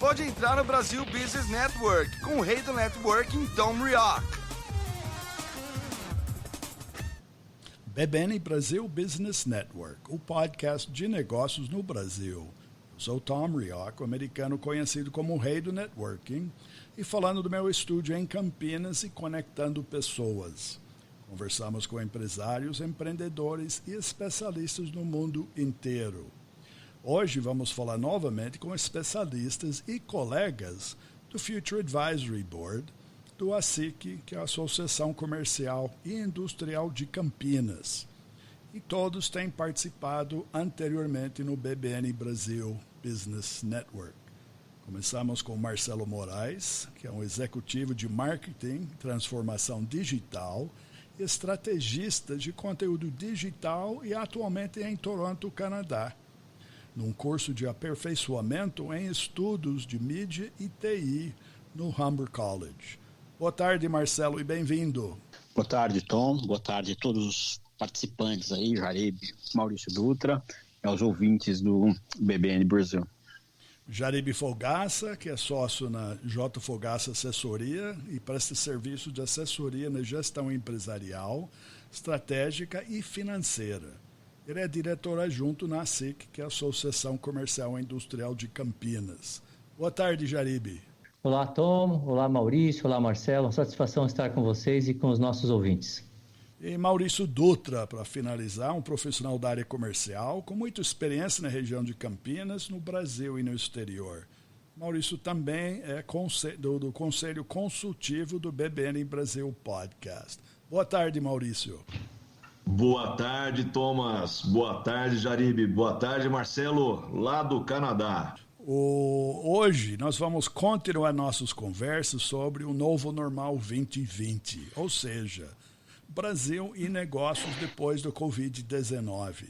pode entrar no Brasil Business Network com o rei do networking, Tom Rioch. BBN Brasil Business Network, o podcast de negócios no Brasil. Eu sou Tom Rioch, o americano conhecido como o rei do networking, e falando do meu estúdio em Campinas e conectando pessoas. Conversamos com empresários, empreendedores e especialistas no mundo inteiro. Hoje vamos falar novamente com especialistas e colegas do Future Advisory Board, do ASIC, que é a Associação Comercial e Industrial de Campinas. E todos têm participado anteriormente no BBN Brasil Business Network. Começamos com Marcelo Moraes, que é um executivo de marketing, transformação digital, estrategista de conteúdo digital e atualmente em Toronto, Canadá, num curso de aperfeiçoamento em estudos de mídia e TI no Humber College. Boa tarde, Marcelo, e bem-vindo. Boa tarde, Tom. Boa tarde a todos os participantes aí, Jaribe, Maurício Dutra, e aos ouvintes do BBN Brasil. Jaribe Fogaça, que é sócio na J. Fogaça Assessoria e presta serviço de assessoria na gestão empresarial, estratégica e financeira. Ele é diretor adjunto na ASIC, que é a Associação Comercial e Industrial de Campinas. Boa tarde, Jaribe. Olá, Tom. Olá, Maurício. Olá, Marcelo. Satisfação estar com vocês e com os nossos ouvintes. E Maurício Dutra, para finalizar, um profissional da área comercial com muita experiência na região de Campinas, no Brasil e no exterior. Maurício também é do Conselho Consultivo do BBN Brasil Podcast. Boa tarde, Maurício. Boa tarde, Thomas. Boa tarde, Jaribe. Boa tarde, Marcelo, lá do Canadá. Hoje nós vamos continuar nossas conversas sobre o novo normal 2020, ou seja, Brasil e negócios depois do Covid-19.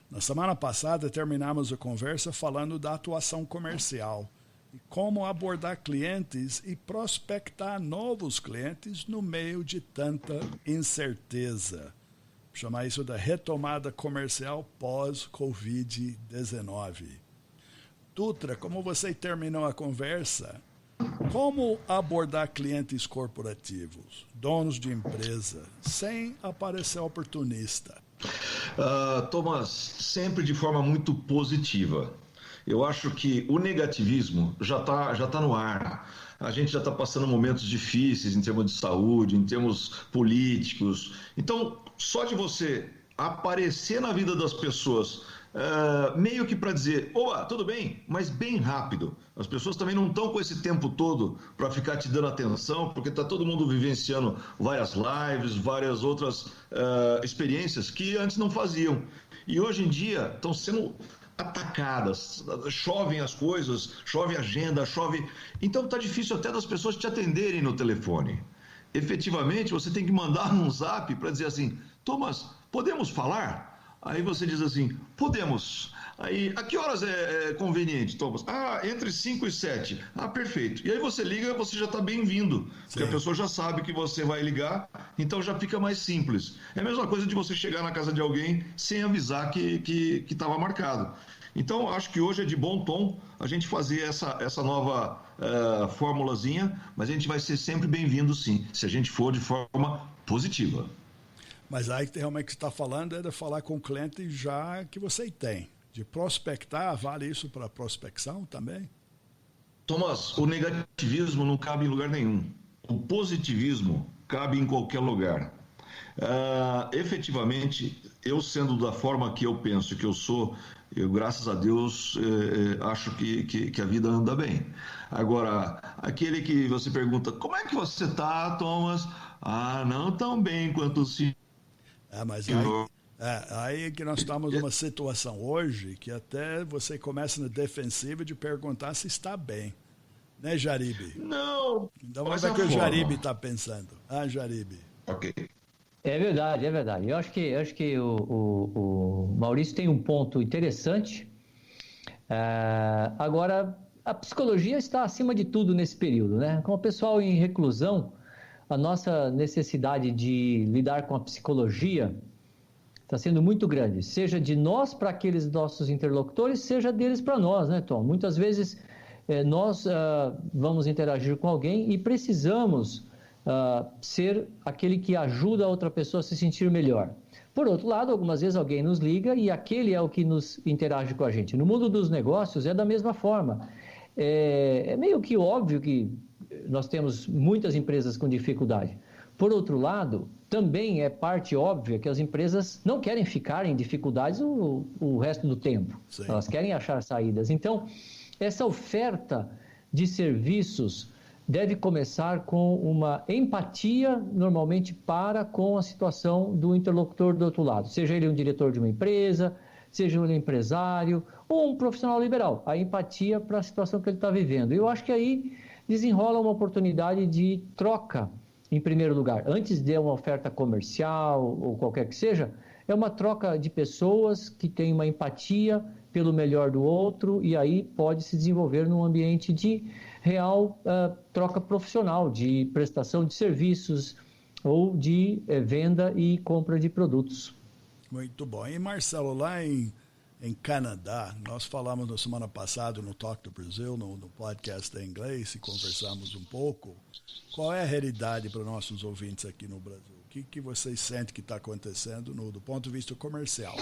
Na semana passada terminamos a conversa falando da atuação comercial e como abordar clientes e prospectar novos clientes no meio de tanta incerteza. Vou chamar isso da retomada comercial pós-Covid-19. Dutra, como você terminou a conversa, como abordar clientes corporativos, donos de empresa, sem aparecer oportunista? Thomas, sempre de forma muito positiva. Eu acho que o negativismo já tá no ar. A gente já está passando momentos difíceis em termos de saúde, em termos políticos. Então, só de você aparecer na vida das pessoas, meio que para dizer, opa, tudo bem, mas bem rápido. As pessoas também não estão com esse tempo todo para ficar te dando atenção, porque está todo mundo vivenciando várias lives, várias outras experiências que antes não faziam. E hoje em dia estão sendo atacadas, chovem as coisas, chove a agenda, chove... Então está difícil até das pessoas te atenderem no telefone. Efetivamente, você tem que mandar um zap para dizer assim, Thomas, podemos falar? Aí você diz assim, podemos. Aí, a que horas é conveniente, Thomas? Entre 5 e 7. Perfeito. E aí você liga, você já está bem-vindo. Porque a pessoa já sabe que você vai ligar, então já fica mais simples. É a mesma coisa de você chegar na casa de alguém sem avisar que estava marcado. Então, acho que hoje é de bom tom a gente fazer essa nova formulazinha, mas a gente vai ser sempre bem-vindo, sim, se a gente for de forma positiva. Mas aí realmente que você está falando é de falar com o cliente já que você tem. De prospectar, vale isso para prospecção também? Thomas, o negativismo não cabe em lugar nenhum. O positivismo cabe em qualquer lugar. Efetivamente, eu sendo da forma que eu penso que eu sou, eu, graças a Deus, acho que a vida anda bem. Agora, aquele que você pergunta, como é que você está, Thomas? Não tão bem quanto o senhor. Mas aí que nós estamos numa situação hoje que até você começa na defensiva de perguntar se está bem. Né, Jaribe? Não. Então vamos ver o que o Jaribe está pensando. Jaribe. Ok. É verdade, é verdade. Eu acho que o Maurício tem um ponto interessante. Agora, a psicologia está acima de tudo nesse período, né? Com o pessoal em reclusão, a nossa necessidade de lidar com a psicologia está sendo muito grande, seja de nós para aqueles nossos interlocutores, seja deles para nós, né, Tom? Muitas vezes nós vamos interagir com alguém e precisamos ser aquele que ajuda a outra pessoa a se sentir melhor. Por outro lado, algumas vezes alguém nos liga e aquele é o que nos interage com a gente. No mundo dos negócios é da mesma forma. É meio que óbvio que nós temos muitas empresas com dificuldade. Por outro lado, também é parte óbvia que as empresas não querem ficar em dificuldades o resto do tempo. Sim. Elas querem achar saídas. Então, essa oferta de serviços deve começar com uma empatia, normalmente, para com a situação do interlocutor do outro lado. Seja ele um diretor de uma empresa, seja ele um empresário ou um profissional liberal. A empatia para a situação que ele está vivendo. Eu acho que aí desenrola uma oportunidade de troca, em primeiro lugar. Antes de uma oferta comercial ou qualquer que seja, é uma troca de pessoas que têm uma empatia pelo melhor do outro e aí pode se desenvolver num ambiente de real troca profissional, de prestação de serviços ou de venda e compra de produtos. Muito bom. E Marcelo, lá em Canadá, nós falamos na semana passada no Talk do Brasil, no podcast em inglês, e conversamos um pouco. Qual é a realidade para nossos ouvintes aqui no Brasil? O que vocês sentem que está acontecendo do ponto de vista comercial?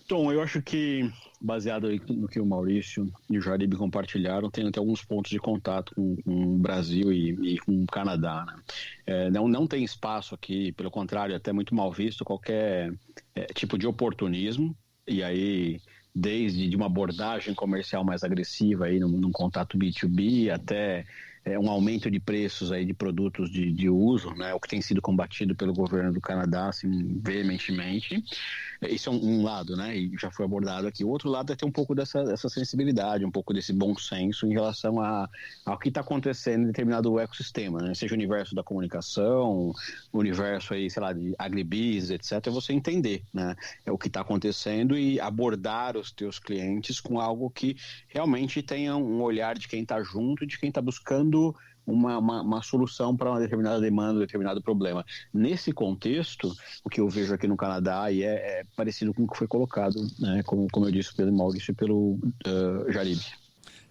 Tom, eu acho que, baseado no que o Maurício e o Jaribe compartilharam, tem até alguns pontos de contato com o Brasil e com o Canadá. Né? Não tem espaço aqui, pelo contrário, é até muito mal visto qualquer tipo de oportunismo, e aí desde de uma abordagem comercial mais agressiva aí num contato B2B até um aumento de preços aí de produtos de uso, né, o que tem sido combatido pelo governo do Canadá assim, veementemente. Isso é um lado, né, e já foi abordado aqui. O outro lado é ter um pouco dessa sensibilidade, um pouco desse bom senso em relação ao que está acontecendo em determinado ecossistema, né, seja o universo da comunicação, o universo aí, sei lá, de agribusiness, etc., é você entender, né, o que está acontecendo e abordar os teus clientes com algo que realmente tenha um olhar de quem está junto e de quem está buscando uma solução para uma determinada demanda, um determinado problema. Nesse contexto, o que eu vejo aqui no Canadá e é parecido com o que foi colocado, né, como eu disse, pelo Maurício e pelo Jaribe.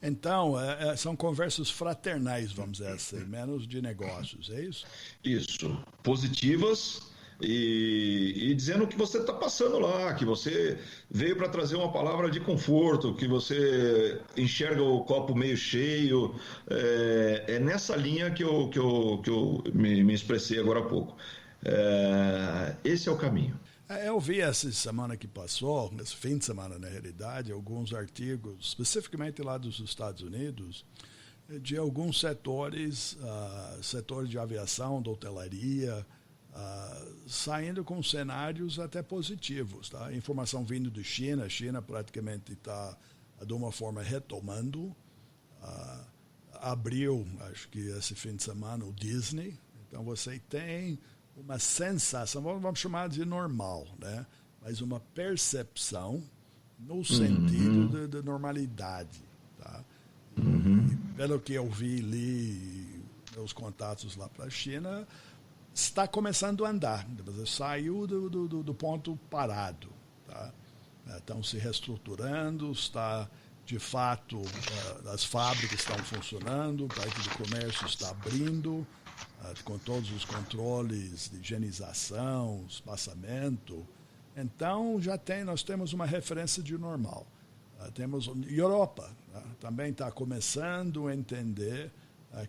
Então, são conversas fraternais, vamos dizer assim, menos de negócios, é isso? Isso, positivas e dizendo o que você está passando lá, que você veio para trazer uma palavra de conforto, que você enxerga o copo meio cheio. É nessa linha que eu me expressei agora há pouco. Esse é o caminho. Eu vi essa semana que passou, esse fim de semana na realidade, alguns artigos, especificamente lá dos Estados Unidos, de alguns setores, setor de aviação, da hotelaria, saindo com cenários até positivos. Tá? Informação vindo de China, a China praticamente está, de uma forma, retomando. Abriu, acho que esse fim de semana, o Disney. Então você tem uma sensação, vamos chamar de normal, né? Mas uma percepção no sentido de normalidade. Tá? E pelo que eu vi, li meus contatos lá para a China, está começando a andar, saiu do ponto parado. Tá? Estão se reestruturando, está, de fato, as fábricas estão funcionando, o parque de comércio está abrindo, com todos os controles de higienização, espaçamento. Então, nós temos uma referência de normal. Temos Europa, também está começando a entender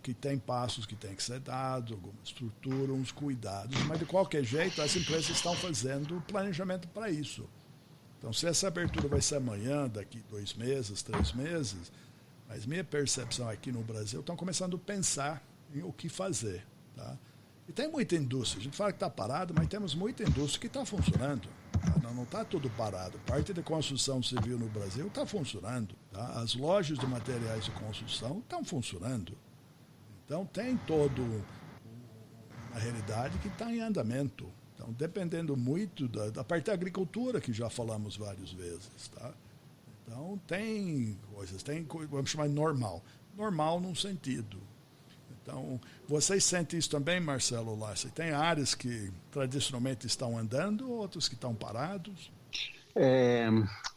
que tem passos que tem que ser dados, alguma estrutura, uns cuidados, mas de qualquer jeito as empresas estão fazendo planejamento para isso. Então, se essa abertura vai ser amanhã, daqui 2 meses, 3 meses, mas minha percepção aqui no Brasil, estão começando a pensar em o que fazer. Tá? E tem muita indústria, a gente fala que está parado, mas temos muita indústria que está funcionando. Tá? Não está tudo parado. Parte da construção civil no Brasil está funcionando. Tá? As lojas de materiais de construção estão funcionando. Então, tem toda uma realidade que está em andamento. Então, dependendo muito da parte da agricultura, que já falamos várias vezes. Tá? Então, tem coisas, vamos chamar de normal. Normal num sentido. Então, vocês sentem isso também, Marcelo Lassi? Tem áreas que tradicionalmente estão andando, outras que estão parados?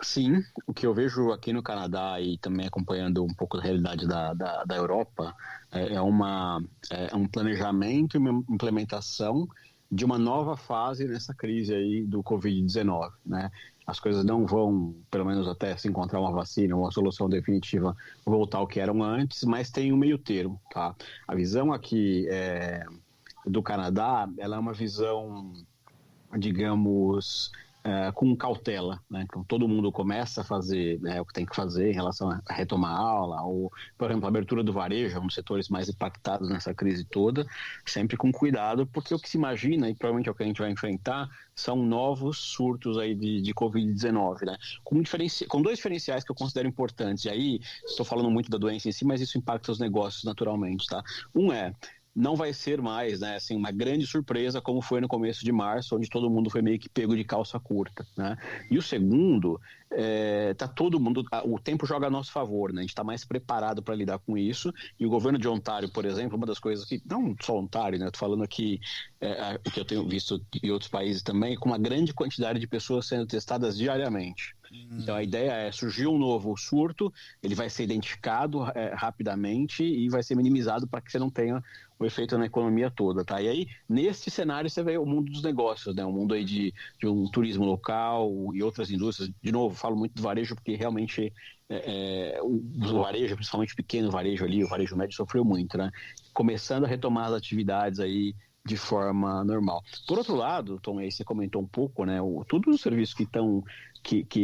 Sim, o que eu vejo aqui no Canadá e também acompanhando um pouco da realidade da Europa é um planejamento e uma implementação de uma nova fase nessa crise aí do Covid-19, né? As coisas não vão, pelo menos até se encontrar uma vacina, uma solução definitiva, voltar ao que eram antes, mas tem um meio termo, tá? A visão aqui do Canadá, ela é uma visão, digamos, com cautela, né? Então todo mundo começa a fazer, né, o que tem que fazer em relação a retomar a aula, ou, por exemplo, a abertura do varejo, um dos setores mais impactados nessa crise toda, sempre com cuidado, porque o que se imagina, e provavelmente é o que a gente vai enfrentar, são novos surtos aí de Covid-19, né? Com dois diferenciais que eu considero importantes, e aí estou falando muito da doença em si, mas isso impacta os negócios naturalmente, tá? Não vai ser mais, né, assim, uma grande surpresa como foi no começo de março, onde todo mundo foi meio que pego de calça curta, né? E o segundo, tá todo mundo, o tempo joga a nosso favor, né? A gente está mais preparado para lidar com isso, e o governo de Ontário, por exemplo, uma das coisas que, não só Ontário, né, tô falando aqui, o que eu tenho visto em outros países também, com uma grande quantidade de pessoas sendo testadas diariamente. Então a ideia surgiu um novo surto, ele vai ser identificado rapidamente e vai ser minimizado para que você não tenha o efeito na economia toda, tá? E aí, nesse cenário, você vê o mundo dos negócios, né? O mundo aí de um turismo local e outras indústrias. De novo, falo muito do varejo porque realmente o varejo, principalmente o pequeno varejo ali, o varejo médio sofreu muito, né? Começando a retomar as atividades aí de forma normal. Por outro lado, Tom, aí você comentou um pouco, né? Todos os serviços que estão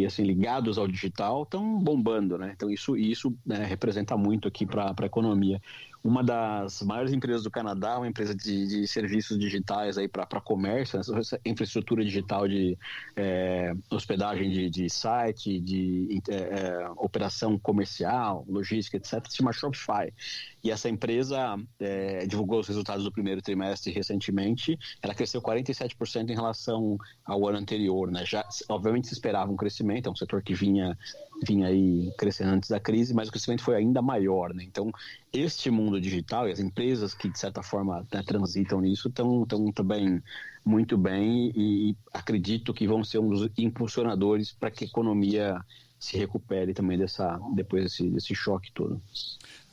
assim, ligados ao digital estão bombando, né? Então isso né, representa muito aqui para a economia. Uma das maiores empresas do Canadá, uma empresa de serviços digitais aí para comércio, essa infraestrutura digital de hospedagem de site, de operação comercial, logística, etc., se chama Shopify. E essa empresa divulgou os resultados do primeiro trimestre recentemente. Ela cresceu 47% em relação ao ano anterior, né? Já, obviamente, se esperava um crescimento, é um setor que vinha aí crescendo antes da crise, mas o crescimento foi ainda maior, né? Então, este mundo digital e as empresas que, de certa forma, né, transitam nisso estão também muito bem e acredito que vão ser um dos impulsionadores para que a economia se recupere também depois desse choque todo.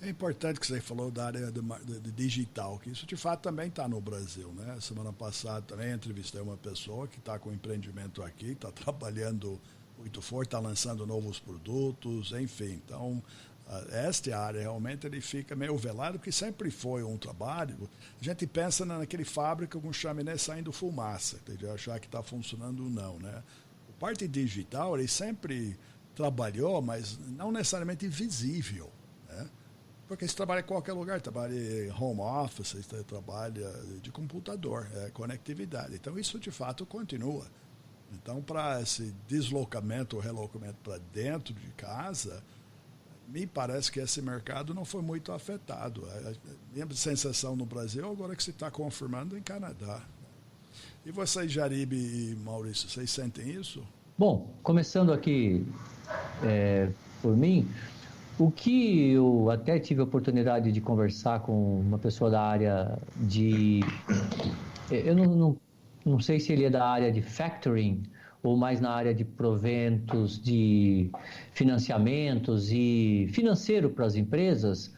É importante que você falou da área de digital, que isso de fato também está no Brasil, né? Semana passada também entrevistei uma pessoa que está com empreendimento aqui, está trabalhando muito forte, está lançando novos produtos, enfim. Então, esta área realmente ele fica meio velado, porque sempre foi um trabalho. A gente pensa naquele fábrica com chaminé saindo fumaça, de achar que está funcionando ou não, né? A parte digital ele sempre trabalhou, mas não necessariamente visível, né? Porque você trabalha em qualquer lugar, trabalha em home office, você trabalha de computador, conectividade. Então, isso de fato continua. Então, para esse deslocamento ou relocamento para dentro de casa, me parece que esse mercado não foi muito afetado. A minha sensação no Brasil, agora que se está confirmando em Canadá. E vocês, Jaribe e Maurício, vocês sentem isso? Bom, começando aqui por mim, o que eu até tive a oportunidade de conversar com uma pessoa da área de... Eu não sei se ele é da área de factoring ou mais na área de proventos, de financiamentos e financeiro para as empresas.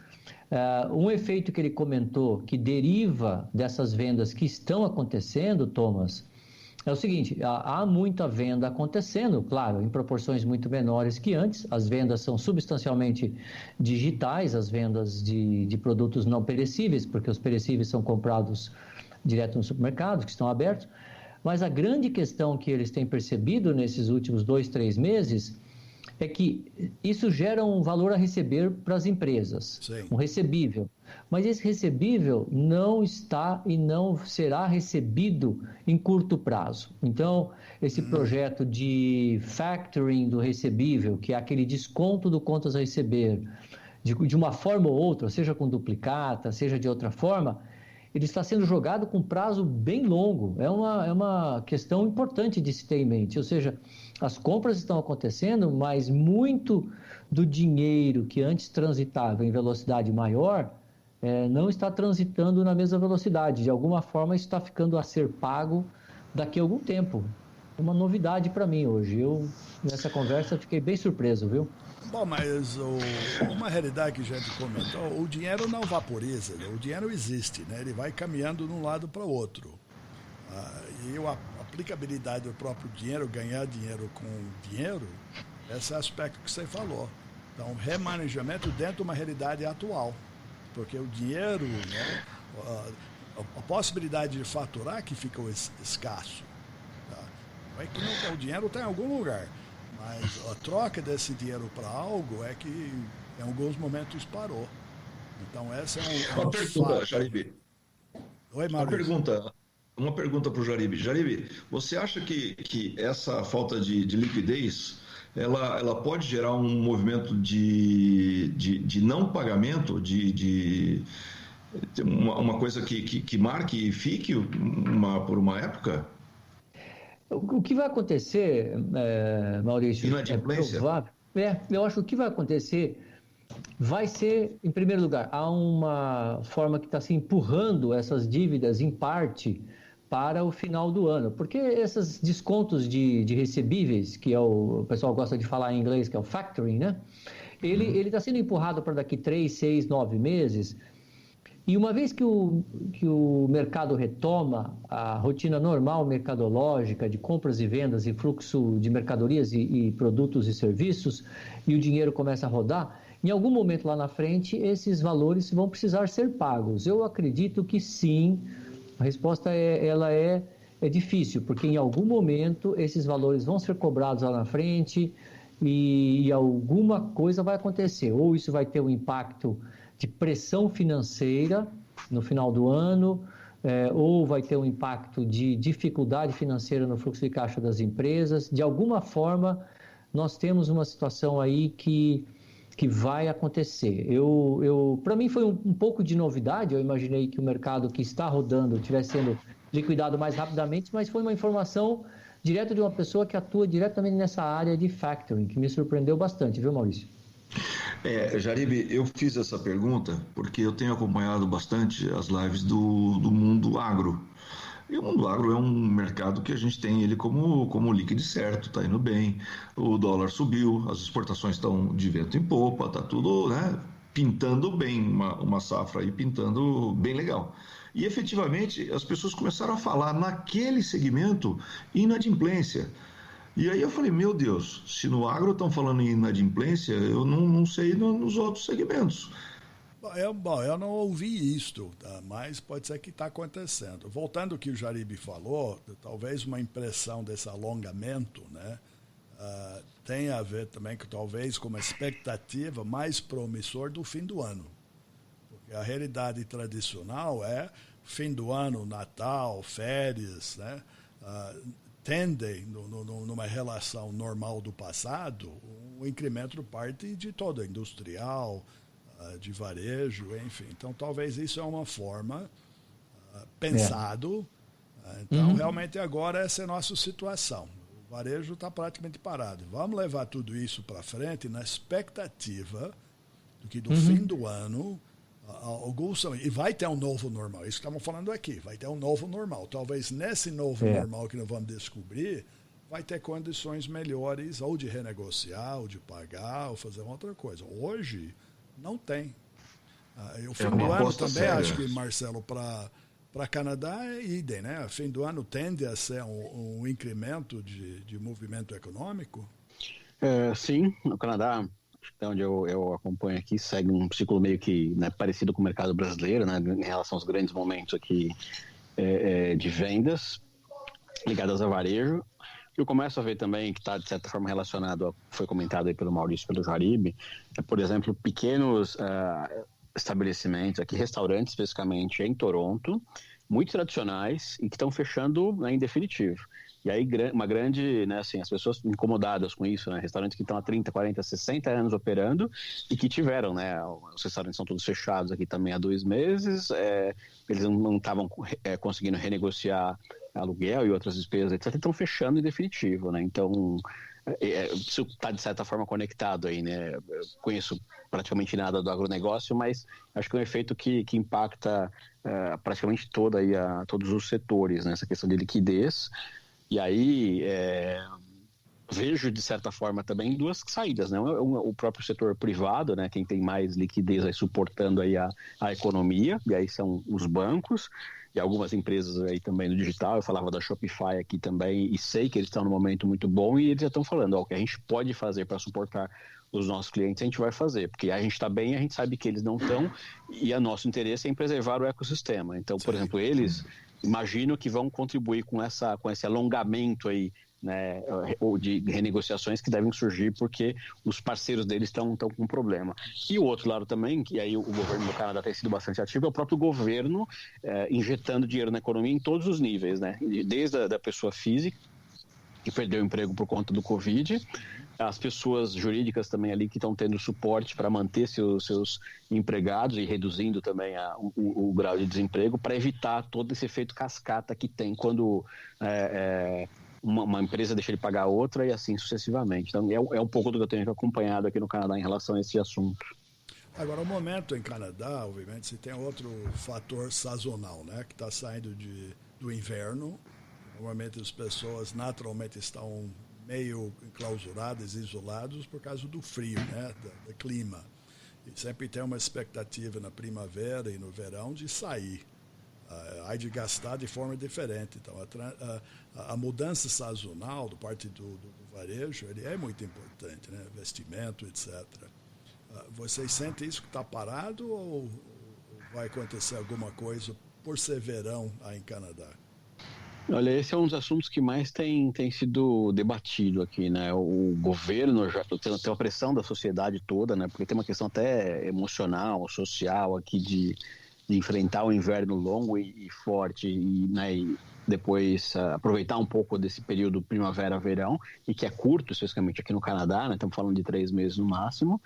Um efeito que ele comentou que deriva dessas vendas que estão acontecendo, Thomas, é o seguinte: há muita venda acontecendo, claro, em proporções muito menores que antes. As vendas são substancialmente digitais, as vendas de produtos não perecíveis, porque os perecíveis são comprados direto nos supermercados, que estão abertos. Mas a grande questão que eles têm percebido nesses últimos 2-3 meses é que isso gera um valor a receber para as empresas, sim, um recebível. Mas esse recebível não está e não será recebido em curto prazo. Então, esse projeto de factoring do recebível, que é aquele desconto do contas a receber, de uma forma ou outra, seja com duplicata, seja de outra forma, ele está sendo jogado com prazo bem longo. É uma questão importante de se ter em mente. Ou seja, as compras estão acontecendo, mas muito do dinheiro que antes transitava em velocidade maior não está transitando na mesma velocidade. De alguma forma, isso está ficando a ser pago daqui a algum tempo. uma novidade para mim hoje. Eu, nessa conversa, fiquei bem surpreso, viu? Bom, mas uma realidade que a gente comentou, o dinheiro não vaporiza, o dinheiro existe, né? Ele vai caminhando de um lado para o outro. E a aplicabilidade do próprio dinheiro, ganhar dinheiro com dinheiro, esse é o aspecto que você falou. Então, remanejamento dentro de uma realidade atual. Porque o dinheiro, né, a possibilidade de faturar que fica escasso. Tá? Não é que não tem, o dinheiro está em algum lugar, mas a troca desse dinheiro para algo é que em alguns momentos parou. Então, essa é uma pergunta, Jaribe. Oi, Maurício. Uma pergunta para o Jaribe. Jaribe, você acha que essa falta de liquidez ela pode gerar um movimento de não pagamento, de uma coisa que marque e fique por uma época? O que vai acontecer, Maurício, inadimplência? É provável. Eu acho que o que vai acontecer vai ser, em primeiro lugar, há uma forma que está se empurrando essas dívidas, em parte, para o final do ano. Porque esses descontos de recebíveis, que o pessoal gosta de falar em inglês, que é o factoring, né? Ele está sendo empurrado para daqui 3, 6, 9 meses. E uma vez que o mercado retoma a rotina normal mercadológica de compras e vendas e fluxo de mercadorias e produtos e serviços, e o dinheiro começa a rodar, em algum momento lá na frente, esses valores vão precisar ser pagos. Eu acredito que sim. A resposta é difícil, porque em algum momento esses valores vão ser cobrados lá na frente e alguma coisa vai acontecer. Ou isso vai ter um impacto de pressão financeira no final do ano, ou vai ter um impacto de dificuldade financeira no fluxo de caixa das empresas. De alguma forma, nós temos uma situação aí que vai acontecer. Para mim foi um pouco de novidade. Eu imaginei que o mercado que está rodando estivesse sendo liquidado mais rapidamente, mas foi uma informação direta de uma pessoa que atua diretamente nessa área de factoring, que me surpreendeu bastante, viu, Maurício? Jaribe, eu fiz essa pergunta porque eu tenho acompanhado bastante as lives do mundo agro. E o mundo agro é um mercado que a gente tem ele como líquido certo, está indo bem, o dólar subiu, as exportações estão de vento em popa, está tudo, né, pintando bem, uma safra aí pintando bem legal. E efetivamente as pessoas começaram a falar naquele segmento inadimplência. E aí eu falei, meu Deus, se no agro estão falando em inadimplência, eu não sei nos outros segmentos. Eu não ouvi isto, tá? Mas pode ser que está acontecendo. Voltando ao que o Jaribe falou, talvez uma impressão desse alongamento, né, tenha a ver também com uma expectativa mais promissor do fim do ano. Porque a realidade tradicional é fim do ano, Natal, férias, né, tendem, numa relação normal do passado, o incremento parte de toda a industrial, de varejo, enfim. Então, talvez isso é uma forma pensado. Então, realmente, agora essa é a nossa situação. O varejo está praticamente parado. Vamos levar tudo isso para frente na expectativa do que do fim do ano, e vai ter um novo normal. Isso que estamos falando aqui. Vai ter um novo normal. Talvez nesse novo normal que nós vamos descobrir, vai ter condições melhores ou de renegociar, ou de pagar, ou fazer outra coisa. Hoje, não tem. O fim do ano também, séria. Acho que, Marcelo, para Canadá é idem, né? O fim do ano tende a ser um incremento de movimento econômico? Sim, no Canadá, onde eu acompanho aqui, segue um ciclo meio que, né, parecido com o mercado brasileiro, né, em relação aos grandes momentos aqui de vendas ligadas a varejo. Eu começo a ver também que está, de certa forma, relacionado, foi comentado aí pelo Maurício e pelo Jaribe, por exemplo, pequenos estabelecimentos aqui, restaurantes especificamente em Toronto, muito tradicionais e que estão fechando, né, em definitivo. E aí uma grande, né, assim, as pessoas incomodadas com isso, né, restaurantes que estão há 30, 40, 60 anos operando e que tiveram, né, os restaurantes são todos fechados aqui também há 2 meses, eles não estavam conseguindo renegociar aluguel e outras despesas, etc., estão fechando em definitivo, né, então isso está de certa forma conectado aí, né, eu conheço praticamente nada do agronegócio, mas acho que é um efeito que impacta praticamente todos os setores, né, essa questão de liquidez. E aí vejo, de certa forma, também duas saídas, né? O próprio setor privado, né? Quem tem mais liquidez aí suportando aí a economia, e aí são os bancos e algumas empresas aí também no digital. Eu falava da Shopify aqui também, e sei que eles estão num momento muito bom, e eles já estão falando, o que a gente pode fazer para suportar os nossos clientes, a gente vai fazer, porque a gente está bem, a gente sabe que eles não estão, e o nosso interesse é em preservar o ecossistema. Então, por exemplo, eles, imagino que vão contribuir com esse alongamento aí, né, ou de renegociações que devem surgir porque os parceiros deles estão com problema. E o outro lado também, que aí o governo do Canadá tem sido bastante ativo, é o próprio governo injetando dinheiro na economia em todos os níveis, né? Desde a da pessoa física, que perdeu o emprego por conta do Covid, as pessoas jurídicas também ali que estão tendo suporte para manter seus empregados e reduzindo também o grau de desemprego, para evitar todo esse efeito cascata que tem quando uma empresa deixa de pagar a outra e assim sucessivamente. Então é um pouco do que eu tenho acompanhado aqui no Canadá em relação a esse assunto. Agora, o momento em Canadá, obviamente, você tem outro fator sazonal, né, que está saindo do inverno. Normalmente as pessoas naturalmente estão meio enclausuradas, isolados por causa do frio, né, do clima. E sempre tem uma expectativa na primavera e no verão de sair. Há de gastar de forma diferente. Então, a mudança sazonal do parte do varejo, ele é muito importante, né? Vestimento, etc. Vocês sentem isso que está parado ou vai acontecer alguma coisa por ser verão aí em Canadá? Olha, esse é um dos assuntos que mais tem sido debatido aqui, né? O governo já tem uma pressão da sociedade toda, né? Porque tem uma questão até emocional, social aqui de enfrentar o inverno longo e forte e depois aproveitar um pouco desse período primavera-verão, e que é curto, especificamente aqui no Canadá, né? Estamos falando de 3 meses no máximo.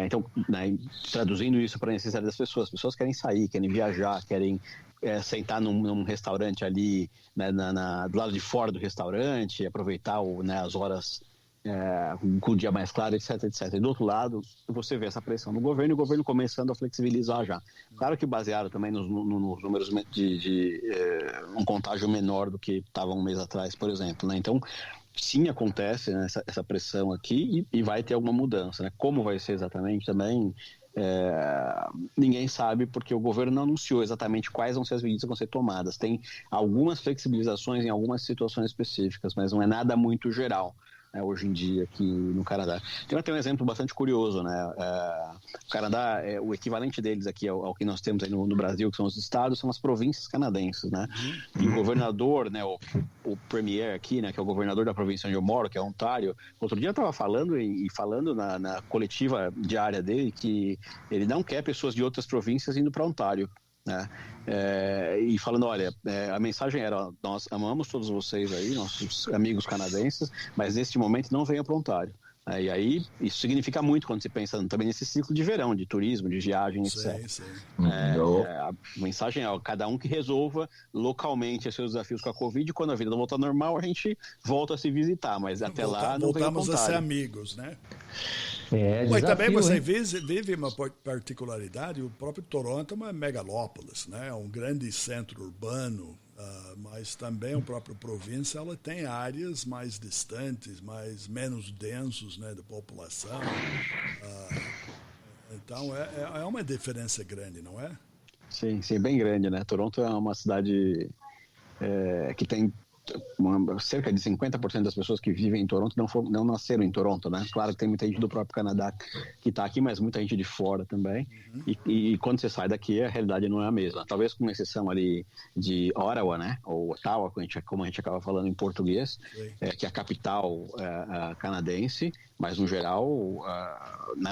Então, né, traduzindo isso para a necessidade das pessoas, as pessoas querem sair, querem viajar, querem sentar num restaurante ali, né, do lado de fora do restaurante, aproveitar as horas com o dia mais claro, etc, etc. E do outro lado, você vê essa pressão no governo e o governo começando a flexibilizar já. Claro que baseado também nos números de um contágio menor do que estava um mês atrás, por exemplo, né? Então, sim, acontece, né, essa pressão aqui e vai ter alguma mudança, né? Como vai ser exatamente também, ninguém sabe, porque o governo não anunciou exatamente quais vão ser as medidas que vão ser tomadas. Tem algumas flexibilizações em algumas situações específicas, mas não é nada muito geral, né, hoje em dia aqui no Canadá. Tem até um exemplo bastante curioso, né? O Canadá, o equivalente deles aqui ao que nós temos aí no Brasil, que são os estados, são as províncias canadenses, né? E o governador, né, o premier aqui, né, que é o governador da província onde eu moro, que é Ontário, outro dia estava falando falando na coletiva diária dele que ele não quer pessoas de outras províncias indo para Ontário, né? E falando, olha, a mensagem era: nós amamos todos vocês aí, nossos amigos canadenses, mas neste momento não venha para Ontário. E aí isso significa muito quando se pensa também nesse ciclo de verão, de turismo, de viagem, etc. Sim. A mensagem é: cada um que resolva localmente os seus desafios com a Covid, e quando a vida voltar normal, a gente volta a se visitar, mas até lá não venha para Ontário. Voltamos a ser amigos, né? Mas também você vive uma particularidade. O próprio Toronto é uma megalópolis, né? É um grande centro urbano, mas também a própria província ela tem áreas mais distantes, menos densos, né, de população. Então é uma diferença grande, não é? Sim, bem grande, né? Toronto é uma cidade que tem cerca de 50% das pessoas que vivem em Toronto não nasceram em Toronto, né? Claro que tem muita gente do próprio Canadá que está aqui, mas muita gente de fora também. E quando você sai daqui, a realidade não é a mesma. Talvez com exceção ali de Ottawa, né? Ou Ottawa, como a gente acaba falando em português, que é a capital canadense, mas no geral,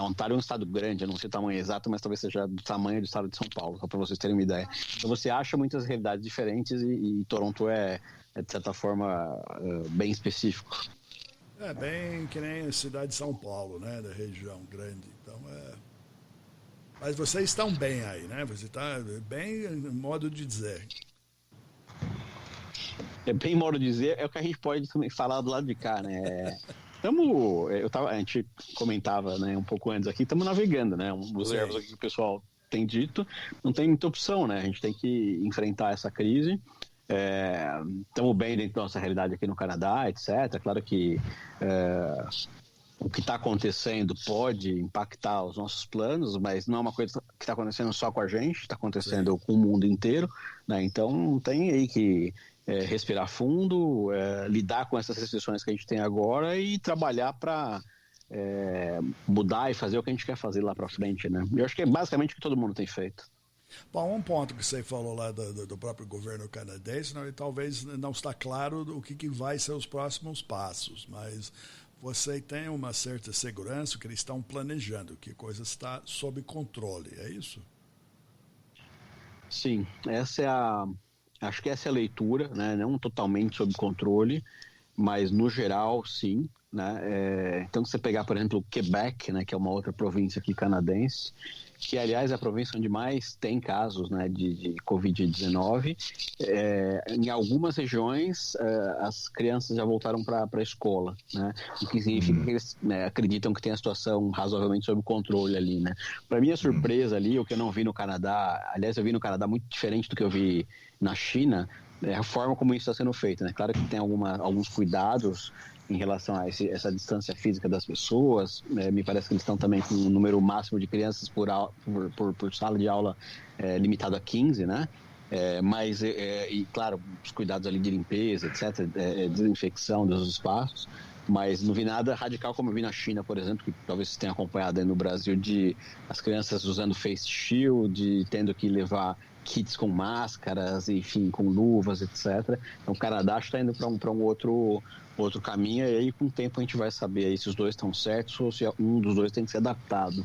Ontário é um estado grande, eu não sei o tamanho exato, mas talvez seja do tamanho do estado de São Paulo, só para vocês terem uma ideia. Então você acha muitas realidades diferentes e Toronto é de certa forma bem específico. Bem que nem a cidade de São Paulo, né, da região grande. Então mas vocês estão bem aí, né? Você está bem, modo de dizer. Bem modo de dizer, é o que a gente pode também falar do lado de cá, né? A gente comentava, né, um pouco antes aqui, estamos navegando, né? Os erros aqui que o pessoal tem dito, não tem muita opção, né? A gente tem que enfrentar essa crise. Estamos bem dentro da nossa realidade aqui no Canadá, etc. Claro que o que está acontecendo pode impactar os nossos planos, mas não é uma coisa que está acontecendo só com a gente, está acontecendo com o mundo inteiro, né? Então tem aí que respirar fundo, lidar com essas restrições que a gente tem agora e trabalhar para mudar e fazer o que a gente quer fazer lá para frente, né? Eu acho que é basicamente o que todo mundo tem feito. Bom, um ponto que você falou lá do próprio governo canadense, né, e talvez não está claro o que vai ser os próximos passos, mas você tem uma certa segurança que eles estão planejando, que a coisa está sob controle, é isso? Sim, acho que essa é a leitura, né? Não totalmente sob controle, mas no geral, sim. Né? Então, se você pegar, por exemplo, o Quebec, né, que é uma outra província aqui canadense, que, aliás, é a província onde mais tem casos, né, de Covid-19, em algumas regiões as crianças já voltaram para a escola, né? O que significa que eles acreditam que tem a situação razoavelmente sob controle ali, né? Para minha surpresa ali, o que eu não vi no Canadá, aliás, eu vi no Canadá muito diferente do que eu vi na China, é a forma como isso está sendo feito, né? Claro que tem alguns cuidados em relação a essa distância física das pessoas, me parece que eles estão também com um número máximo de crianças por sala de aula limitado a 15, né? E claro, os cuidados ali de limpeza, etc., desinfecção dos espaços, mas não vi nada radical como eu vi na China, por exemplo, que talvez você tenha acompanhado aí no Brasil, de as crianças usando face shield, tendo que levar kits com máscaras, enfim, com luvas, etc. Então o Canadá está indo para um outro caminho, e aí com o tempo a gente vai saber aí se os dois estão certos ou se um dos dois tem que ser adaptado.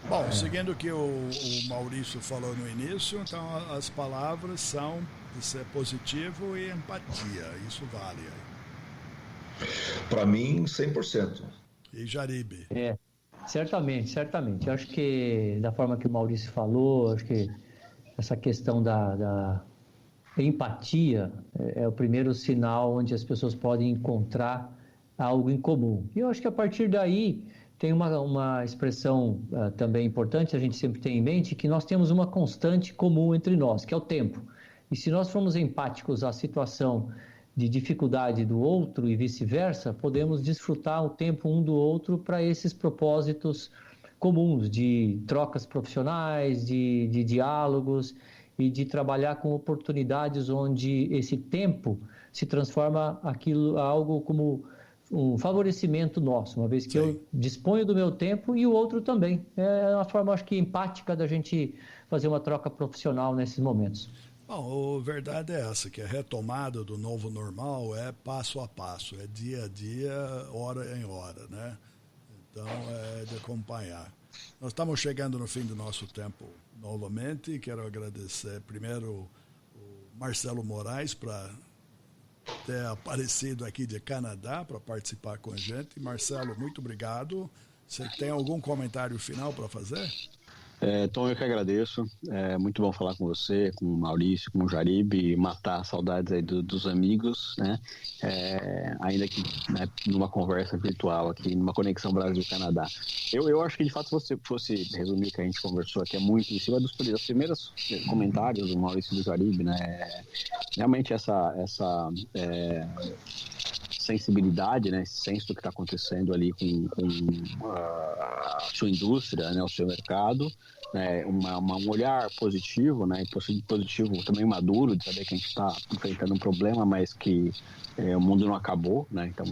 Bom, seguindo o que o Maurício falou no início, então as palavras são de ser positivo e empatia, isso vale aí. Para mim, 100%. E Jaribe? Certamente. Eu acho que, da forma que o Maurício falou, acho que essa questão da empatia é o primeiro sinal onde as pessoas podem encontrar algo em comum. E eu acho que a partir daí tem uma expressão também importante, a gente sempre tem em mente, que nós temos uma constante comum entre nós, que é o tempo. E se nós formos empáticos à situação de dificuldade do outro e vice-versa, podemos desfrutar o tempo um do outro para esses propósitos comuns de trocas profissionais, de diálogos e de trabalhar com oportunidades onde esse tempo se transforma algo como um favorecimento nosso, uma vez que eu disponho do meu tempo e o outro também. É uma forma, acho que, empática da gente fazer uma troca profissional nesses momentos. Bom, a verdade é essa, que a retomada do novo normal é passo a passo, é dia a dia, hora em hora, né? Então, é de acompanhar. Nós estamos chegando no fim do nosso tempo novamente. Quero agradecer primeiro o Marcelo Moraes para ter aparecido aqui de Canadá para participar com a gente. Marcelo, muito obrigado. Você tem algum comentário final para fazer? Tom, eu que agradeço. É muito bom falar com você, com o Maurício, com o Jaribe, matar saudades aí dos amigos, né? Ainda que, né, numa conversa virtual aqui, numa conexão Brasil-Canadá. Eu acho que, de fato, se você fosse resumir o que a gente conversou aqui, é muito em cima dos primeiros comentários do Maurício e do Jaribe, né? Realmente essa sensibilidade, né, esse senso do que está acontecendo ali com a sua indústria, né, o seu mercado, né, um olhar positivo, né, positivo também maduro, de saber que a gente está enfrentando um problema, mas que o mundo não acabou, né, então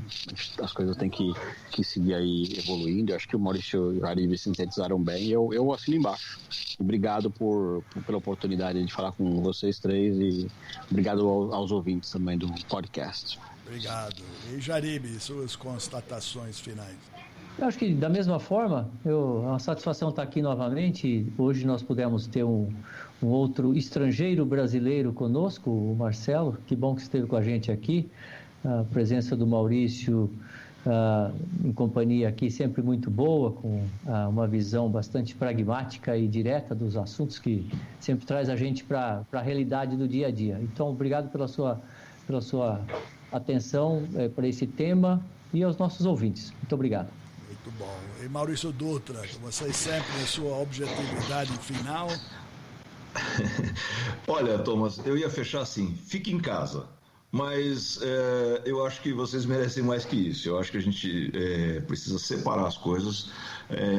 as coisas têm que seguir aí evoluindo. Eu acho que o Maurício e o Jaribe sintetizaram bem, eu assino embaixo. Obrigado pela oportunidade de falar com vocês três e obrigado aos ouvintes também do podcast. Obrigado. E Jaribe, suas constatações finais? Eu acho que, da mesma forma, é uma satisfação estar aqui novamente. Hoje nós pudemos ter um outro estrangeiro brasileiro conosco, o Marcelo. Que bom que esteve com a gente aqui. A presença do Maurício em companhia aqui sempre muito boa, com uma visão bastante pragmática e direta dos assuntos, que sempre traz a gente para a realidade do dia a dia. Então, obrigado pela sua atenção para esse tema e aos nossos ouvintes. Muito obrigado. Muito bom. E Maurício Dutra, vocês sempre na sua objetividade final? Olha, Thomas, eu ia fechar assim, fique em casa. Mas eu acho que vocês merecem mais que isso. Eu acho que a gente precisa separar as coisas.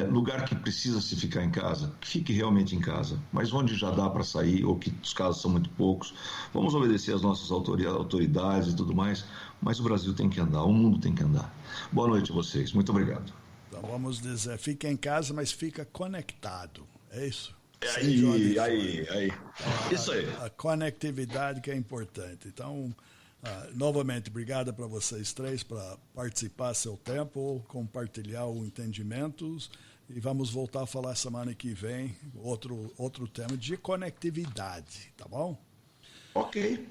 Lugar que precisa se ficar em casa, fique realmente em casa. Mas onde já dá para sair, ou que os casos são muito poucos, vamos obedecer às nossas autoridades e tudo mais. Mas o Brasil tem que andar, o mundo tem que andar. Boa noite a vocês. Muito obrigado. Então vamos dizer, fica em casa, mas fica conectado. É isso? Aí. Isso aí. A conectividade que é importante. Então, novamente, obrigado para vocês três para participar seu tempo, compartilhar os entendimentos e vamos voltar a falar semana que vem outro tema de conectividade, tá bom? Ok.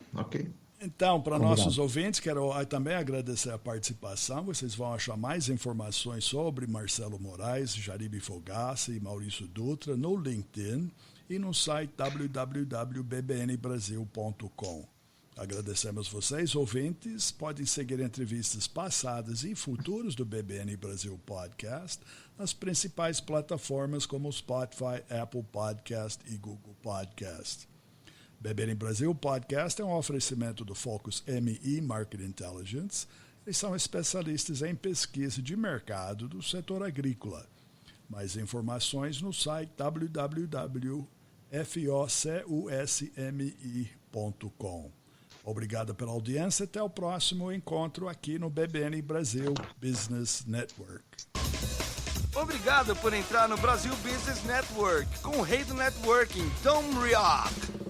Então, para nossos ouvintes, quero também agradecer a participação. Vocês vão achar mais informações sobre Marcelo Moraes, Jaribe Fogassi e Maurício Dutra no LinkedIn e no site www.bbnbrasil.com. Agradecemos vocês, ouvintes. Podem seguir entrevistas passadas e futuras do BBN Brasil Podcast nas principais plataformas como Spotify, Apple Podcast e Google Podcast. BBN Brasil Podcast é um oferecimento do Focus MI Market Intelligence. Eles são especialistas em pesquisa de mercado do setor agrícola. Mais informações no site www.focusmi.com. Obrigado pela audiência. Até o próximo encontro aqui no BBN Brasil Business Network. Obrigado por entrar no Brasil Business Network com o rei do networking, Tom Rioch.